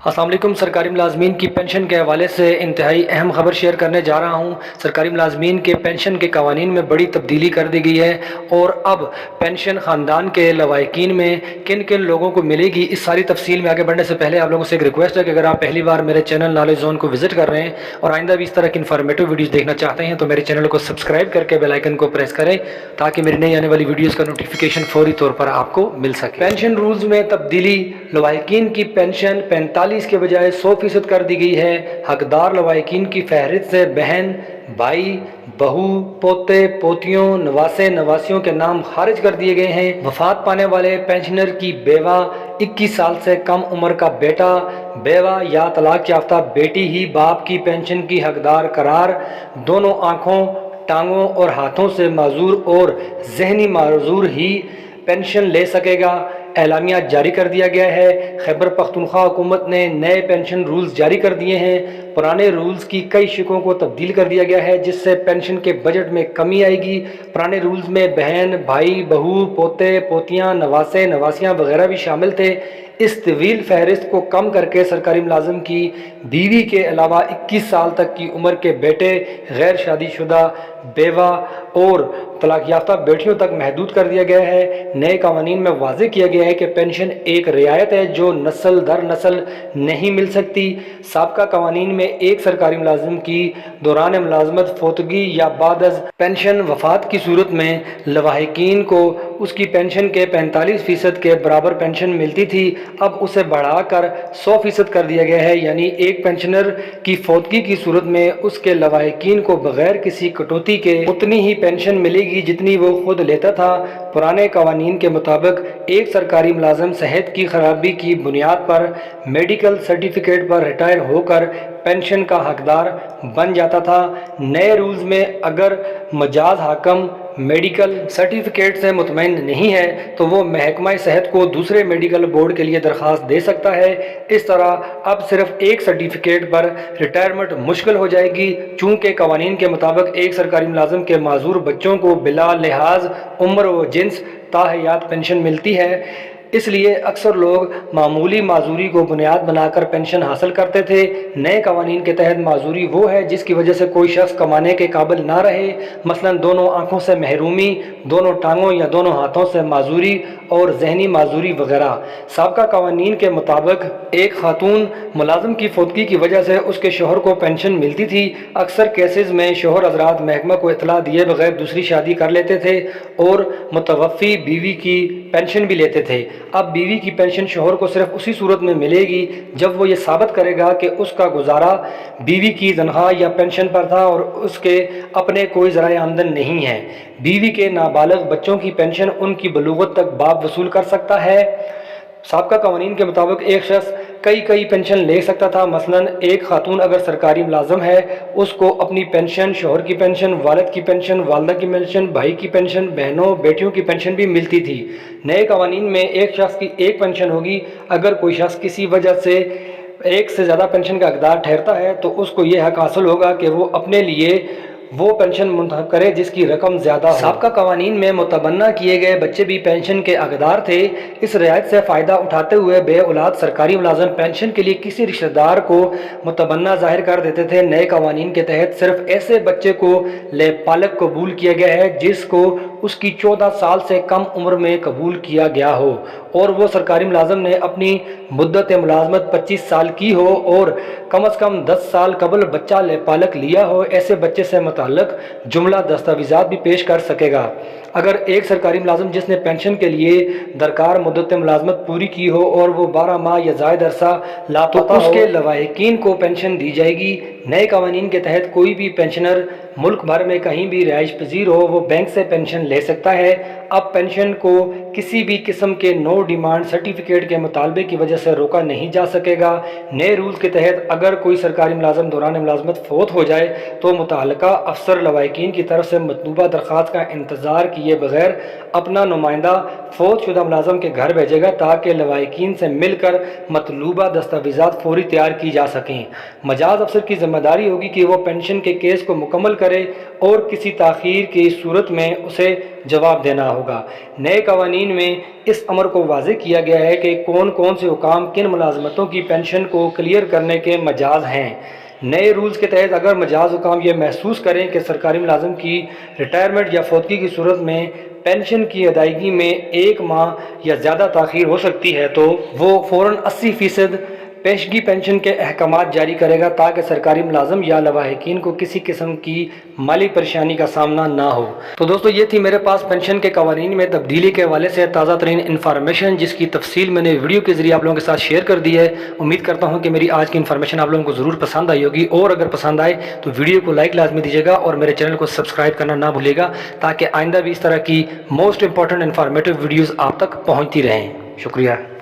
अस्सलाम वालेकुम। सरकारी मुलाजमीन की पेंशन के हवाले से इंतहाई अहम खबर शेयर करने जा रहा हूँ। सरकारी मुलाजमीन के पेंशन के कवानीन में बड़ी तब्दीली कर दी गई है और अब पेंशन ख़ानदान के लवाहिकीन में किन किन लोगों को मिलेगी, इस सारी तफसील में आगे बढ़ने से पहले आप लोगों से एक रिक्वेस्ट है कि अगर आप पहली बार मेरे चैनल नॉलेज जोन को विजिट कर रहे हैं और आइंदा भी इस तरह की इन्फॉर्मेटिव वीडियोज़ देखना चाहते हैं तो मेरे चैनल को सब्सक्राइब करके बेल आइकन को प्रेस करें ताकि मेरी नई आने वाली वीडियोज़ का नोटिफिकेशन फौरी तौर पर आपको मिल सके। पेंशन रूल्स में तब्दीली, लवाहिकीन की पेंशन 45 के बजाय 100% कर दी गई है। हकदार लवाहिकीन की फहरिस्त से बहन, भाई, बहू, पोते, पोतियों, नवासे, नवासियों के नाम खारिज कर दिए गए हैं। वफात पाने वाले पेंशनर की बेवा, 21 साल से कम उम्र का बेटा, बेवा या तलाक याफ्ता बेटी ही बाप की पेंशन की हकदार करार, दोनों आँखों, टांगों और हाथों से माजूर और जहनी माजूर ही पेंशन ले सकेगा। एलामिया जारी कर दिया गया है। खैबर पख्तूनख्वा हुकूमत ने नए पेंशन रूल्स जारी कर दिए हैं। पुराने रूल्स की कई शिकों को तब्दील कर दिया गया है जिससे पेंशन के बजट में कमी आएगी। पुराने रूल्स में बहन, भाई, बहू, पोते, पोतियाँ, नवासे, नवासियाँ वगैरह भी शामिल थे। इस तवील फहरिस्त को कम करके सरकारी मुलाजिम की बीवी के अलावा 21 साल तक की उम्र के बेटे, गैर शादीशुदा बेवा और तलाक याफ्ता बेटियों तक महदूद कर दिया गया है। नए कानून में वाज़ेह किया गया है कि पेंशन एक रियायत है जो नस्ल दर नस्ल नहीं मिल सकती। साबका कानून में एक सरकारी मुलाजिम की दौरान मुलाजमत, फोतगी या बाद अज़ पेंशन वफात की सूरत में लवाहिकीन को उसकी पेंशन के 45% के बराबर पेंशन मिलती थी, अब उसे बढ़ाकर 100% कर दिया गया है। यानी एक पेंशनर की फौतगी की सूरत में उसके लवाहिकीन को बगैर किसी कटौती के उतनी ही पेंशन मिलेगी जितनी वो खुद लेता था। पुराने कवानीन के मुताबिक एक सरकारी मुलाजिम सेहत की खराबी की बुनियाद पर मेडिकल सर्टिफिकेट पर रिटायर होकर पेंशन का हकदार बन जाता था। नए रूल्स में अगर मजाज हाकम मेडिकल सर्टिफिकेट से मुतमईन नहीं है तो वो महकमा सेहत को दूसरे मेडिकल बोर्ड के लिए दरख्वास्त दे सकता है। इस तरह अब सिर्फ एक सर्टिफिकेट पर रिटायरमेंट मुश्किल हो जाएगी। चूँकि कवानीन के मुताबिक एक सरकारी मुलाजिम के माजूर बच्चों को बिला लिहाज उम्र व जिन्स ताहयात पेंशन मिलती है, इसलिए अक्सर लोग मामूली माजूरी को बुनियाद बनाकर पेंशन हासिल करते थे। नए कवानीन के तहत माजूरी वो है जिसकी वजह से कोई शख्स कमाने के काबिल ना रहे, मसलन दोनों आँखों से महरूमी, दोनों टांगों या दोनों हाथों से माजूरी और जहनी माजूरी वगैरह। साबका कवानीन के मुताबिक एक खातून मुलाजिम की फौतगी की वजह से उसके शोहर को पेंशन मिलती थी। अक्सर केसेस में शोहर हजरात महकमा को इतला दिए बगैर दूसरी शादी कर लेते थे और मुतवफ़ी बीवी की पेंशन भी लेते थे। अब बीवी की पेंशन शोहर को सिर्फ उसी सूरत में मिलेगी जब वो ये साबित करेगा कि उसका गुजारा बीवी की तनख्वाह या पेंशन पर था और उसके अपने कोई ज़राए आमदन नहीं है। बीवी के नाबालिग बच्चों की पेंशन उनकी बलूगत तक बाप वसूल कर सकता है। साबका कवानीन के मुताबिक एक शख्स कई पेंशन ले सकता था। मसलन एक खातून अगर सरकारी मुलाजम है, उसको अपनी पेंशन, शोहर की पेंशन, वालिद की पेंशन, वालदा की पेंशन, भाई की पेंशन, बहनों बेटियों की पेंशन भी मिलती थी। नए कवानीन में एक शख्स की एक पेंशन होगी। अगर कोई शख्स किसी वजह से एक से ज़्यादा पेंशन का हकदार ठहरता है तो उसको ये हक हासिल होगा कि वो अपने लिए वो पेंशन मुंतखब करे जिसकी रकम ज़्यादा हो। साबका कवानीन में मुतबन्ना किए गए बच्चे भी पेंशन के हकदार थे। इस रियायत से फ़ायदा उठाते हुए बे औलाद सरकारी मुलाजिम पेंशन के लिए किसी रिश्तेदार को मुतबन्ना जाहिर कर देते थे। नए कवानीन के तहत सिर्फ ऐसे बच्चे को ले पालक कबूल किया गया है जिसको उसकी 14 साल से कम उम्र में कबूल किया गया हो और वो सरकारी मुलाजिम ने अपनी मुद्दत मुलाजमत 25 साल की हो और कम अज़ कम 10 साल कबल बच्चा ले पालक लिया हो। ऐसे बच्चे से मुताल्लिक जुमला दस्तावेज़ात भी पेश कर सकेगा। अगर एक सरकारी मुलाजिम जिसने पेंशन के लिए दरकार मुद्दत मुलाजमत पूरी की हो और वो 12 माह या ज़ायद अरसा लापता तो उसके लवाहिकीन को पेंशन दी जाएगी। नए कवानीन के तहत कोई भी पेंशनर मुल्क भर में कहीं भी रिहाइश पजीर हो वो बैंक से पेंशन ले सकता है। अब पेंशन को किसी भी किस्म के नो डिमांड सर्टिफिकेट के मुतालबे की वजह से रोका नहीं जा सकेगा। नए रूल्स के तहत अगर कोई सरकारी मुलाजिम दौरान मुलाजमत फोत हो जाए तो मुतअल्लिका अफसर लवाहिकीन की तरफ से मतलूबा दरख्वास्त का इंतज़ार किए बगैर अपना नुमाइंदा فوت شدہ ملازم کے گھر بھیجے گا تاکہ لواحقین سے مل کر مطلوبہ دستاویزات فوری تیار کی جا سکیں۔ مجاز افسر کی ذمہ داری ہوگی کہ وہ پینشن کے کیس کو مکمل کرے اور کسی تاخیر کی صورت میں اسے جواب دینا ہوگا۔ نئے قوانین میں اس امر کو واضح کیا گیا ہے کہ کون کون سے حکام کن ملازمتوں کی پینشن کو کلیئر کرنے کے مجاز ہیں۔ نئے رولز کے تحت اگر مجاز حکام یہ محسوس کریں کہ سرکاری ملازم کی ریٹائرمنٹ یا فوتگی کی صورت میں پینشن کی ادائیگی میں 1 ماہ یا زیادہ تاخیر ہو سکتی ہے تو وہ فوراً 80% پیشگی پینشن کے احکامات جاری کرے گا تاکہ سرکاری ملازم یا لواحقین کو کسی قسم کی مالی پریشانی کا سامنا نہ ہو۔ تو دوستو یہ تھی میرے پاس پینشن کے قوانین میں تبدیلی کے حوالے سے تازہ ترین انفارمیشن، جس کی تفصیل میں نے ویڈیو کے ذریعے آپ لوگوں کے ساتھ شیئر کر دی ہے۔ امید کرتا ہوں کہ میری آج کی انفارمیشن آپ لوگوں کو ضرور پسند آئی ہوگی، اور اگر پسند آئے تو ویڈیو کو لائک لازمی دیجیے گا اور میرے چینل کو سبسکرائب کرنا نہ بھولیے گا تاکہ آئندہ بھی اس طرح کی موسٹ امپورٹنٹ انفارمیٹیو ویڈیوز آپ تک پہنچتی رہیں۔ شکریہ۔